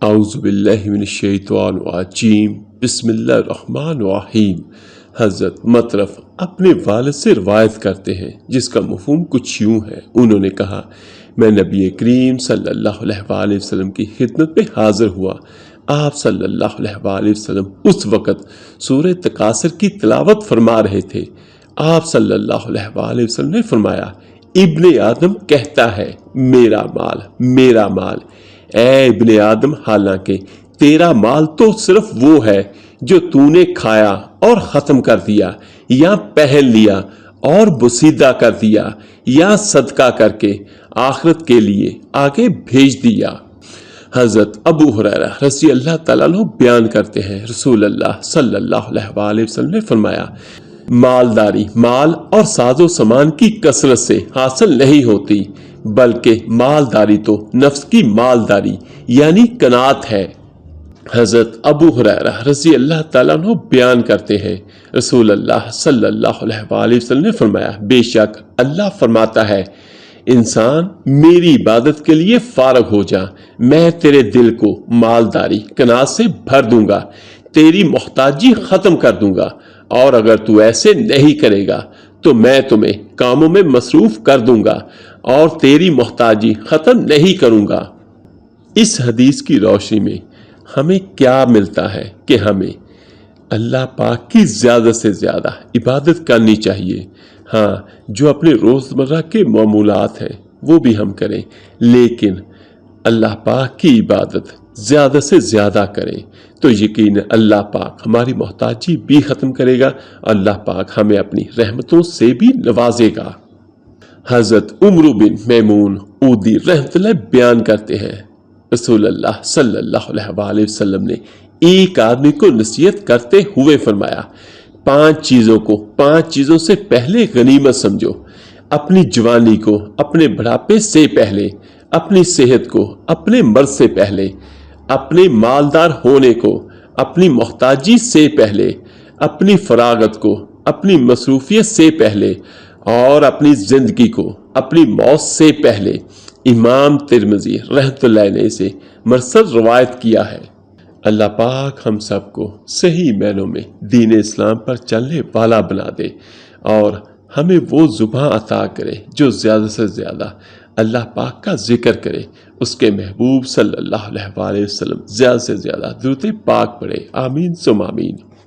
اعوذ باللہ من الشیطان الرجیم بسم اللہ الرحمن الرحیم۔ حضرت مطرف اپنے والد سے روایت کرتے ہیں جس کا مفہوم کچھ یوں ہے، انہوں نے کہا میں نبی کریم صلی اللہ علیہ وآلہ وسلم کی خدمت میں حاضر ہوا۔ آپ صلی اللہ علیہ وآلہ وسلم اس وقت سورہ تکاثر کی تلاوت فرما رہے تھے۔ آپ صلی اللہ علیہ وآلہ وسلم نے فرمایا ابن آدم کہتا ہے میرا مال میرا مال۔ اے ابن آدم، حالانکہ تیرا مال تو صرف وہ ہے جو تو نے کھایا اور ختم کر دیا، یا پہن لیا اور بسیدہ کر دیا، یا صدقہ کر کے آخرت کے لیے آگے بھیج دیا۔ حضرت ابو ہریرہ رضی اللہ تعالیٰ عنہ بیان کرتے ہیں رسول اللہ صلی اللہ علیہ وآلہ وسلم نے فرمایا مالداری مال اور ساز و سامان کی کثرت سے حاصل نہیں ہوتی، بلکہ مالداری تو نفس کی مالداری یعنی قناعت ہے۔ حضرت ابو ہریرہ رضی اللہ تعالیٰ عنہ بیان کرتے ہیں رسول اللہ صلی اللہ علیہ وآلہ وسلم نے فرمایا بے شک اللہ فرماتا ہے انسان میری عبادت کے لیے فارغ ہو جا، میں تیرے دل کو مالداری قناعت سے بھر دوں گا، تیری محتاجی ختم کر دوں گا، اور اگر تو ایسے نہیں کرے گا تو میں تمہیں کاموں میں مصروف کر دوں گا اور تیری محتاجی ختم نہیں کروں گا۔ اس حدیث کی روشنی میں ہمیں کیا ملتا ہے کہ ہمیں اللہ پاک کی زیادہ سے زیادہ عبادت کرنی چاہیے۔ ہاں، جو اپنے روزمرہ کے معمولات ہیں وہ بھی ہم کریں، لیکن اللہ پاک کی عبادت زیادہ سے زیادہ کریں تو یقین اللہ پاک ہماری محتاجی بھی ختم کرے گا، اللہ پاک ہمیں اپنی رحمتوں سے بھی نوازے گا۔ حضرت عمرو بن میمون عودی رحمۃ اللہ بیان کرتے ہیں رسول اللہ صلی اللہ علیہ وآلہ وسلم نے ایک آدمی کو نصیحت کرتے ہوئے فرمایا 5 چیزوں کو 5 چیزوں سے پہلے غنیمت سمجھو، اپنی جوانی کو اپنے بڑھاپے سے پہلے، اپنی صحت کو اپنے مرض سے پہلے، اپنے مالدار ہونے کو اپنی محتاجی سے پہلے، اپنی فراغت کو اپنی مصروفیت سے پہلے، اور اپنی زندگی کو اپنی موت سے پہلے۔ امام ترمذی رحمۃ اللہ علیہ سے مرسل روایت کیا ہے۔ اللہ پاک ہم سب کو صحیح معنوں میں دین اسلام پر چلنے والا بنا دے اور ہمیں وہ زبان عطا کرے جو زیادہ سے زیادہ اللہ پاک کا ذکر کرے، اس کے محبوب صلی اللہ علیہ وآلہ وسلم زیادہ سے زیادہ درود پاک پڑھے۔ آمین ثم آمین۔